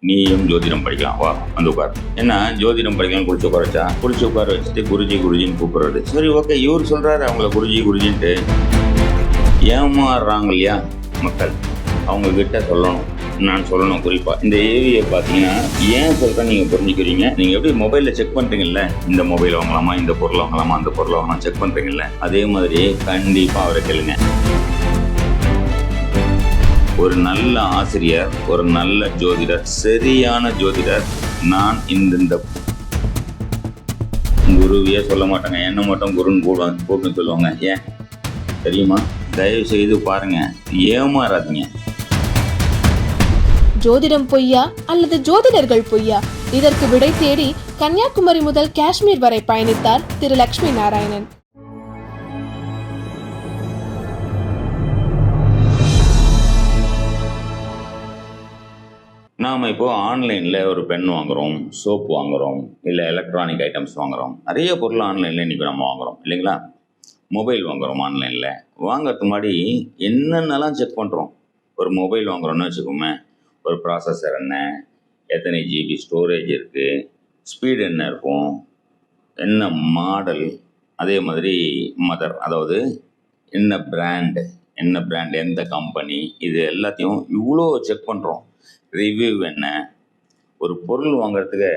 நீயும் ஜோதிடம் படிக்கலாம், வா வந்து உட்கார். என்ன ஜோதிடம் படிக்கலாம் குடிச்சு உட்கார வச்சா, குடிச்சு உட்கார வச்சுட்டு குருஜி குருஜின்னு கூப்பிடுறது. சரி ஓகே, இவர் சொல்றாரு அவங்கள குருஜி குருஜின்ட்டு. ஏமாறுறாங்க இல்லையா மக்கள், அவங்க கிட்ட சொல்லணும், நான் சொல்லணும். குறிப்பாக இந்த ஏவியை பார்த்தீங்கன்னா ஏன் சொல்கிறேன் நீங்கள் புரிஞ்சுக்கிறீங்க. நீங்கள் எப்படி மொபைலில் செக் பண்ணுறீங்கல்ல, இந்த மொபைல் வாங்கலாமா, இந்த பொருள் வாங்கலாமா, அந்த பொருள் வாங்கலாம் செக் பண்ணுறீங்கல்ல, அதே மாதிரி கண்டிப்பாக அவரை கேளுங்க. ஒரு நல்ல ஆசிரியர், ஒரு நல்ல ஜோதிடர், சரியான ஜோதிடர், நான் இந்த குருவியே சொல்ல மாட்டாங்க, என்ன மட்டும் குருன்னு கூப்பிட்டு சொல்லுவாங்க. ஏன் தெரியுமா? தயவு செய்து பாருங்க, ஏமாறாதீங்க. ஜோதிடம் பொய்யா அல்லது ஜோதிடர்கள் பொய்யா? இதற்கு விடை தேடி கன்னியாகுமரி முதல் காஷ்மீர் வரை பயணித்தார் திரு லட்சுமி நாராயணன். நாம் இப்போ ஆன்லைனில் ஒரு பென் வாங்குகிறோம், சோப்பு வாங்குகிறோம், இல்லை எலக்ட்ரானிக் ஐட்டம்ஸ் வாங்குகிறோம். நிறைய பொருள் ஆன்லைனில் இன்றைக்கி நம்ம வாங்குகிறோம் இல்லைங்களா? மொபைல் வாங்குகிறோம். ஆன்லைனில் வாங்கிறதுக்கு முன்னாடி என்னென்னலாம் செக் பண்ணுறோம். ஒரு மொபைல் வாங்குகிறோன்னு வச்சுக்கோமே, ஒரு ப்ராசஸர் என்ன, எத்தனை ஜிபி ஸ்டோரேஜ் இருக்குது, ஸ்பீடு என்ன இருக்கும், என்ன மாடல், அதே மாதிரி மதர், அதாவது என்ன பிராண்டு, எந்த கம்பெனி, இது எல்லாத்தையும் இவ்வளோ செக் பண்ணுறோம். ரிவ்யூ என்ன, ஒரு பொருள் வாங்குறதுக்கு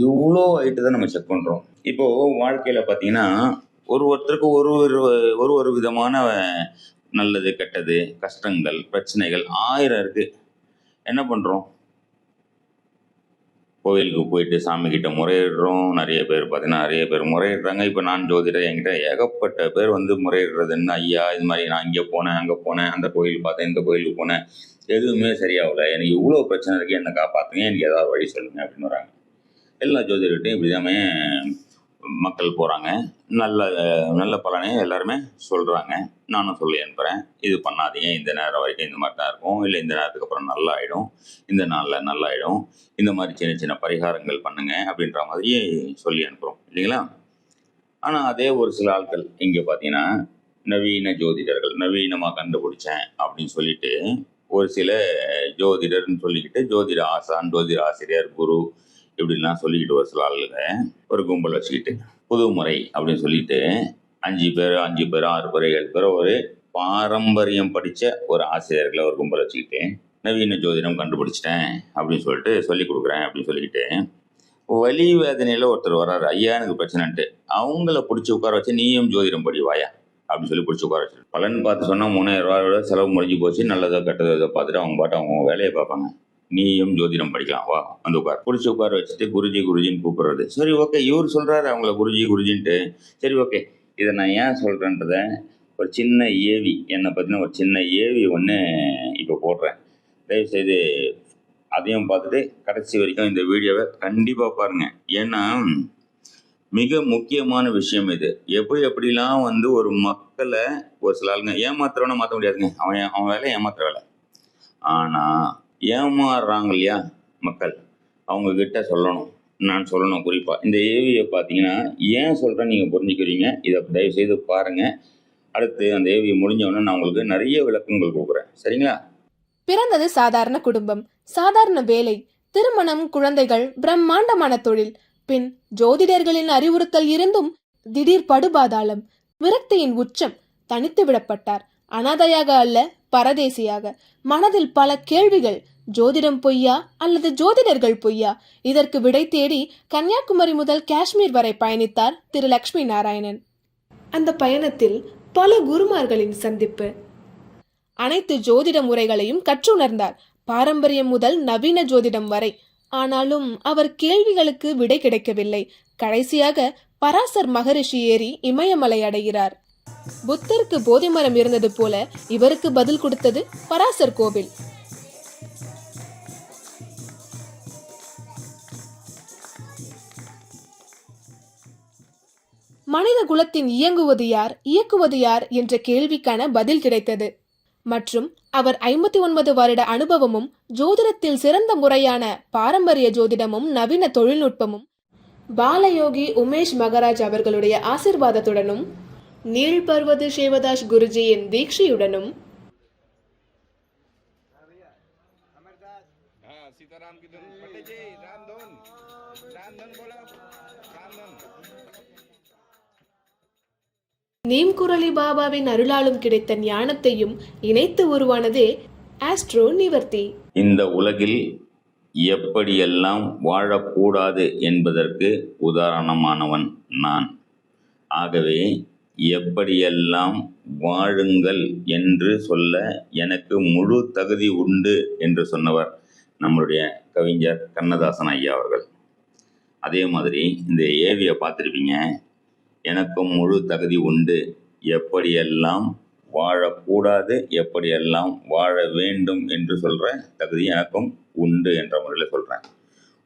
இவ்வளோ ஐட்டு தான் நம்ம செக் பண்ணுறோம். இப்போது வாழ்க்கையில் பார்த்தீங்கன்னா ஒருத்தருக்கு ஒரு விதமான நல்லது கெட்டது, கஷ்டங்கள், பிரச்சனைகள் 1000 இருக்குது. என்ன பண்ணுறோம்? கோயிலுக்கு போயிட்டு சாமிக்கிட்ட முறையிடுறோம். நிறைய பேர் முறையிடுறாங்க. இப்போ நான் ஜோதிடர், என்கிட்ட ஏகப்பட்ட பேர் முறையிடுறது என்ன, ஐயா இது மாதிரி நான் இங்கே போனேன், அங்கே போனேன், அந்த கோயில் பார்த்தேன், இந்த கோயிலுக்கு போனேன், எதுவுமே சரியாகல, எனக்கு இவ்வளோ பிரச்சனை இருக்குது, என்னை காப்பாற்றுங்க, எனக்கு ஏதாவது வழி சொல்லுங்க அப்படின்னு வராங்க. எல்லா ஜோதிடர்கிட்டையும் இப்படிதாமே மக்கள் போகிறாங்க. நல்ல பலனே எல்லாருமே சொல்கிறாங்க. நானும் சொல்லி அனுப்புகிறேன், இது பண்ணாதீங்க, இந்த நேரம் வரைக்கும் இந்த மாதிரி தான் இருக்கும், இல்லை இந்த நேரத்துக்கு அப்புறம் நல்லா ஆகிடும், இந்த நாளில் நல்லா ஆகிடும், இந்த மாதிரி சின்ன சின்ன பரிகாரங்கள் பண்ணுங்க அப்படின்ற மாதிரியே சொல்லி அனுப்புகிறோம் இல்லைங்களா? ஆனால் அதே ஒரு சில ஆட்கள் இங்கே பார்த்தீங்கன்னா நவீன ஜோதிடர்கள், நவீனமாக கண்டுபிடிச்சேன் அப்படின்னு சொல்லிட்டு ஒரு சில ஜோதிடர்னு சொல்லிக்கிட்டு ஜோதிட ஆசான், ஜோதிட ஆசிரியர், குரு இப்படிலாம் சொல்லிக்கிட்டு ஒரு சில ஆளுங்க ஒரு கும்பல் வச்சுக்கிட்டு புது முறை அப்படின்னு சொல்லிட்டு 5 பேர் 6 பேர் 7 பேர் ஒரு பாரம்பரியம் படித்த ஒரு ஆசிரியர்களை ஒரு கும்பல் வச்சுக்கிட்டு நவீன ஜோதிடம் கண்டுபிடிச்சிட்டேன் அப்படின்னு சொல்லிட்டு சொல்லி கொடுக்குறேன் அப்படின்னு சொல்லிக்கிட்டு வலி வேதனையில் ஒருத்தர் வர்றாரு, ஐயா எனக்கு பிரச்சனைன்ட்டு. அவங்கள பிடிச்சி உட்கார வச்சு நீயும் ஜோதிடம் படி வாயா அப்படின்னு சொல்லி பிடிச்சி உட்கார வச்சு பலன் பார்த்து சொன்னால் 3000 ரூபாயோட செலவு முடிஞ்சு போச்சு. நல்லதோ கெட்டதோ இதை பார்த்துட்டு அவங்க பாட்டு அவங்க வேலையை பார்ப்பாங்க. நீயும் ஜோதிடம் படிக்கலாம், வா வந்து உட்கார். பிடிச்சி உட்கார வச்சுட்டு குருஜி குருஜின்னு கூப்பிடுறது. சரி ஓகே, இவர் சொல்கிறாரு அவங்கள குருஜி குருஜின்ட்டு. சரி ஓகே, இதை நான் ஏன் சொல்கிறேன்றத ஒரு சின்ன ஏவி, என்னை பற்றின ஒரு சின்ன ஏவி ஒன்று இப்போ போடுறேன். தயவுசெய்து அதையும் பார்த்துட்டு கடைசி வரைக்கும் இந்த வீடியோவை கண்டிப்பாக பாருங்கள். ஏன்னா மிக முக்கியமான விஷயம் இது. எப்படிலாம் ஒரு மக்களை ஒரு சில ஆளுங்க ஏமாத்துறவனை மாற்ற முடியாதுங்க. அவன் வேலை ஏமாத்துற வேலை. ஆனால் ஏமாறுறாங்க இல்லையா மக்கள், அவங்கக்கிட்ட சொல்லணும், நான் சொல்லணும். குறிப்பாக இந்த ஏவியை பார்த்தீங்கன்னா ஏன் சொல்கிறேன் நீங்கள் புரிஞ்சுக்கிறீங்க. இதை தயவுசெய்து பாருங்கள். அடுத்து அந்த ஏவி முடிஞ்சவொடனே நான் உங்களுக்கு நிறைய விளக்கங்கள் கொடுக்குறேன், சரிங்களா? பிறந்தது சாதாரண குடும்பம், சாதாரண வேலை, திருமணம், குழந்தைகள், பிரம்மாண்டமான தொழில். பின் ஜோதிடர்களின் அறிவுறுத்தல் இருந்தும் திடீர் படுபாதாளம், விரக்தியின் உச்சம். தனித்து விடப்பட்டார். அனாதையாக அல்ல, பரதேசியாக. மனதில் பல கேள்விகள். ஜோதிடம் பொய்யா அல்லது ஜோதிடர்கள் பொய்யா? இதற்கு விடை தேடி கன்னியாகுமரி முதல் காஷ்மீர் வரை பயணித்தார் திரு லட்சுமி நாராயணன். அந்த பயணத்தில் பல குருமார்களின் சந்திப்பு. அனைத்து ஜோதிட முறைகளையும் கற்றுணர்ந்தார், பாரம்பரியம் முதல் நவீன ஜோதிடம் வரை. ஆனாலும் அவர் கேள்விகளுக்கு விடை கிடைக்கவில்லை. கடைசியாக பராசர் மகரிஷி ஏறி இமயமலை அடைகிறார். புத்தருக்கு போதி மரம் இருந்தது போல இவருக்கு பதில் கொடுத்தது பராசர் கோவில். மனித குலத்தின் இயங்குவது யார், இயக்குவது யார் என்ற கேள்விக்கான பதில் கிடைத்தது. மற்றும் அவர் 59 வருட அனுபவமும், ஜோதிடத்தில் சிறந்த முறையான பாரம்பரிய ஜோதிடமும் நவீன தொழில்நுட்பமும், பாலயோகி உமேஷ் மகராஜ் அவர்களுடைய ஆசிர்வாதத்துடனும், நீல் பர்வத சேவதாஸ் குருஜியின் தீட்சையுடனும், जी राम धुन बोला राम धुन। நீம்குரலி பாபாவின் அருளாலும் கிடைத்த ஞானத்தையும் இணைத்து உருவானதே ஆஸ்ட்ரோ நிவர்த்தி. இந்த உலகில் எப்படியெல்லாம் வாழக்கூடாது என்பதற்கு உதாரணமானவன் நான். ஆகவே எப்படியெல்லாம் வாழுங்கள் என்று சொல்ல எனக்கு முழு தகுதி உண்டு என்று சொன்னவர் நம்மளுடைய கவிஞர் கண்ணதாசன் ஐயா அவர்கள். அதே மாதிரி இந்த ஏவியை பார்த்துருப்பீங்க. எனக்கும் முழு தகுதி உண்டு, எப்படியெல்லாம் வாழக்கூடாது எப்படியெல்லாம் வாழ வேண்டும் என்று சொல்கிற தகுதி எனக்கும் உண்டு என்ற முறையில் சொல்கிறேன்.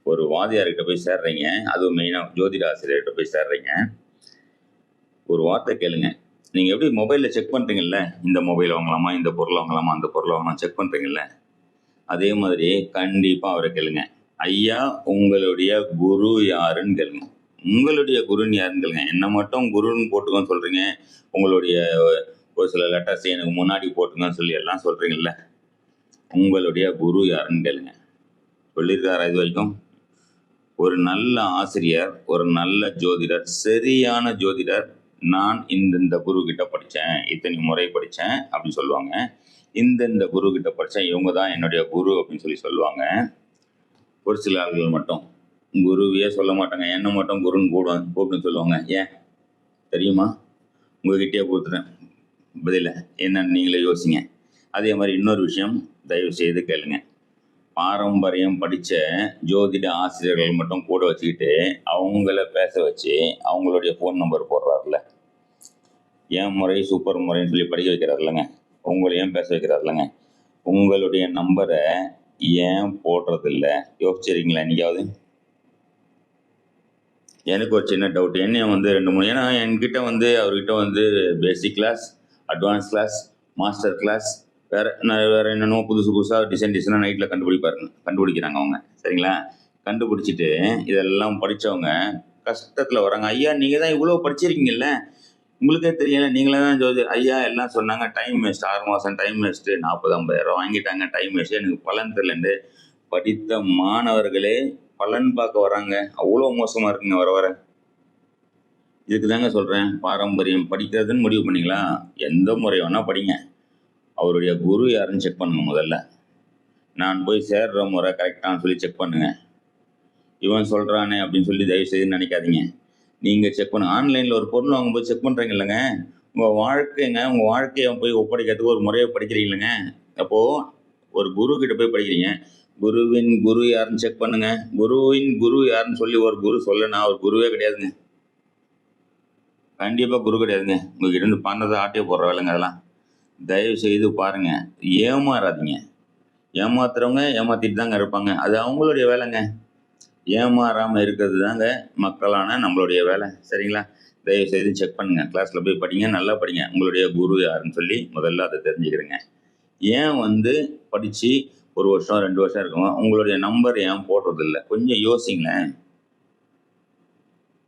ஒரு வாதியார்கிட்ட போய் சேர்றீங்க, அதுவும் மெயினாக ஜோதிட ஆசிரியர்கிட்ட போய் சேர்றீங்க. ஒரு வார்த்தை கேளுங்க. நீங்கள் எப்படி மொபைலில் செக் பண்ணுறீங்கல்ல, இந்த மொபைல் வாங்கலாமா, இந்த பொருள் வாங்கலாமா, அந்த பொருள் வாங்கலாம் செக் பண்ணுறீங்கல்ல, அதே மாதிரி கண்டிப்பாக அவரை கேளுங்க. ஐயா உங்களுடைய குரு யாருன்னு கேளுங்க. உங்களுடைய குருன்னு யாருன்னு கேளுங்க. என்னை மட்டும் குருன்னு போட்டுக்கோன்னு சொல்கிறீங்க, உங்களுடைய ஒரு சில லெட்டர்ஸ் எனக்கு முன்னாடி போட்டுங்கன்னு சொல்லி எல்லாம் சொல்கிறீங்கல்ல, உங்களுடைய குரு யாருன்னு கேளுங்க. சொல்லியிருக்காரா இது வரைக்கும்? ஒரு நல்ல ஆசிரியர், ஒரு நல்ல ஜோதிடர், சரியான ஜோதிடர், நான் இந்த குரு கிட்ட படித்தேன், இத்தனை முறை படித்தேன் அப்படின்னு சொல்லுவாங்க. இந்த குரு கிட்ட படித்தேன், இவங்க தான் என்னுடைய குரு அப்படின்னு சொல்லி சொல்லுவாங்க. ஒரு சில ஆள்கள் மட்டும் குருவையே சொல்ல மாட்டாங்க, என்ன மட்டும் குருன்னு கூப்பிடுன்னு சொல்லுவாங்க. ஏன் தெரியுமா? உங்ககிட்டயே கொடுத்துட்டேன் பதில, என்னன்னு நீங்களே யோசிங்க. அதே மாதிரி இன்னொரு விஷயம் தயவு செய்து கேளுங்க. பாரம்பரியம் படித்த ஜோதிட ஆசிரியர்கள் மட்டும் கூட வச்சுக்கிட்டு அவங்கள பேச வச்சு அவங்களுடைய ஃபோன் நம்பர் போடுறாருல, ஏன் முறை சூப்பர் முறைன்னு சொல்லி படிக்க வைக்கிறாருலங்க, உங்களையும் பேச வைக்கிறாருலங்க, உங்களுடைய நம்பரை ஏன் போடுறதில்ல? யோசிச்சிருக்கீங்களா என்னைக்காவது? எனக்கு ஒரு சின்ன டவுட். என்ன 2-3 ஏன்னா என்கிட்ட அவர்கிட்ட basic class, advance class, master class, வேறு என்னென்னோ புதுசாக டிசைனாக நைட்டில் கண்டுபிடிக்கிறாங்க அவங்க. சரிங்களா? கண்டுபிடிச்சிட்டு இதெல்லாம் படித்தவங்க கஷ்டத்தில் வராங்க. ஐயா நீங்கள் தான் இவ்வளோ படிச்சிருக்கீங்கல்ல, உங்களுக்கே தெரியல, நீங்களே தான் ஐயா எல்லாம் சொன்னாங்க டைம் வேஸ்ட், 6 மாதம் டைம் வேஸ்ட்டு, 40-50 வாங்கிட்டாங்க, டைம் வேஸ்ட்டு, எனக்கு பலன் தெரியலண்டு படித்த மாணவர்களே பலன் பார்க்க வராங்க. அவ்வளோ மோசமாக இருக்குங்க வர. இதுக்கு தாங்க சொல்கிறேன், பாரம்பரியம் படிக்கிறதுன்னு முடிவு பண்ணிக்கலாம், எந்த முறை வேணால் படிங்க, அவருடைய குரு யாருன்னு செக் பண்ணுங்க. முதல்ல நான் போய் சேர்ற முறை கரெக்டானு சொல்லி செக் பண்ணுங்க. இவன் சொல்கிறானே அப்படின்னு சொல்லி தயவு செய்து நினைக்காதீங்க. நீங்கள் செக் பண்ணுங்க. ஆன்லைனில் ஒரு பொருள் வாங்கும்போது செக் பண்ணுறீங்க இல்லைங்க, உங்கள் வாழ்க்கையை போய் ஒப்படைக்கிறதுக்கு ஒரு முறையை படிக்கிறீங்களேங்க. அப்போது ஒரு குரு கிட்ட போய் படிக்கிறீங்க, குருவின் குரு யாருன்னு செக் பண்ணுங்க. குருவின் குரு யாருன்னு சொல்லி ஒரு குரு சொல்லனா அவர் குருவே கிடையாதுங்க, கண்டிப்பாக குரு கிடையாதுங்க. உங்ககிட்ட இருந்து பண்ணதை ஆட்டிய போடுற வேலைங்க அதெல்லாம். தயவு செய்து பாருங்க, ஏமாறாதீங்க. ஏமாத்துறவங்க ஏமாத்திட்டு தாங்க இருப்பாங்க, அது அவங்களுடைய வேலைங்க. ஏமாறாமல் இருக்கிறது தாங்க மக்களான நம்மளுடைய வேலை. சரிங்களா? தயவு செய்து செக் பண்ணுங்க, கிளாஸில் போய் படிங்க, நல்லா படிங்க. உங்களுடைய குரு யாருன்னு சொல்லி முதல்ல அதை தெரிஞ்சுக்கிறேங்க. ஏன் படித்து 1 வருஷம் 2 வருஷம் இருக்கும், உங்களுடைய நம்பர் ஏன் போடுறதில்ல? கொஞ்சம் யோசிங்களேன்,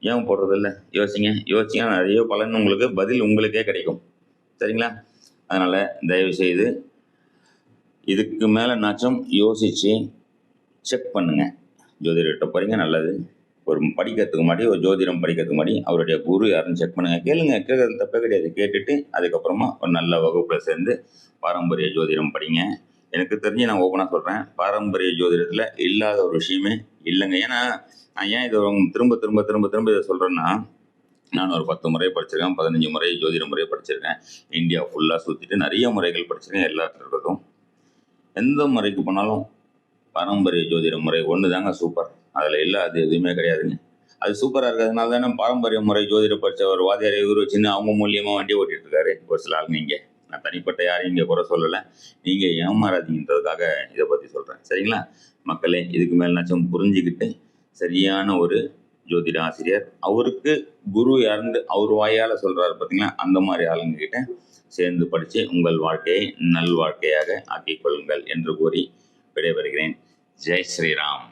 ஏன் போடுறதில்ல? யோசிங்க, நிறைய பலன் உங்களுக்கு பதில் உங்களுக்கே கிடைக்கும். சரிங்களா? அதனால் தயவு செய்து இதுக்கு மேலேனாச்சும் யோசித்து செக் பண்ணுங்கள். ஜோதிடர்கிட்ட போகிறீங்க நல்லது. ஒரு படிக்கிறதுக்கு முன்னாடி, ஒரு ஜோதிடம் படிக்கிறதுக்கு முன்னாடி அவருடைய குரு யாருன்னு செக் பண்ணுங்கள். கேட்கறது தப்பே கிடையாது. கேட்டுட்டு அதுக்கப்புறமா ஒரு நல்ல வகுப்பில் சேர்ந்து பாரம்பரிய ஜோதிடம் படிங்க. எனக்கு தெரிஞ்சு நான் ஓப்பனாக சொல்கிறேன், பாரம்பரிய ஜோதிடத்தில் இல்லாத ஒரு விஷயமே இல்லைங்க. ஏன்னா நான் ஏன் இதை திரும்ப இதை சொல்கிறேன்னா, நான் ஒரு 10 முறை படிச்சிருக்கேன், 15 முறை ஜோதிட முறை படிச்சிருக்கேன், இந்தியா ஃபுல்லாக சுற்றிட்டு நிறைய முறைகள் படிச்சிருக்கேன். எல்லாத்துக்கும் எந்த முறைக்கு போனாலும் பாரம்பரிய ஜோதிட முறை ஒன்று தாங்க சூப்பர். அதில் இல்லாது எதுவுமே கிடையாதுங்க. அது சூப்பராக இருக்கிறதுனால தானே பாரம்பரிய முறை ஜோதிட படித்த ஒரு வாதியார் இவர் வச்சுன்னு அவங்க மூலியமாக வண்டி ஓட்டிகிட்டு இருக்காரு ஒரு சில ஆளுங்க. இங்கே நான் தனிப்பட்ட யாரையும் இங்கே குறை சொல்லலை, நீங்கள் ஏமாறாதீங்கன்றதுக்காக இதை பற்றி சொல்கிறேன். சரிங்களா மக்களே? இதுக்கு மேலேனாச்சும் புரிஞ்சுக்கிட்டு சரியான ஒரு ஜோதிட ஆசிரியர், அவருக்கு குரு யாருன்னு அவர் வாயால் சொல்கிறாரு பார்த்தீங்களா, அந்த மாதிரி ஆளுங்கக்கிட்ட சேர்ந்து படித்து உங்கள் வாழ்க்கையை நல் வாழ்க்கையாக ஆக்கிக் கொள்ளுங்கள் என்று கூறி விடைபெறுகிறேன். ஜெய் ஸ்ரீராம்.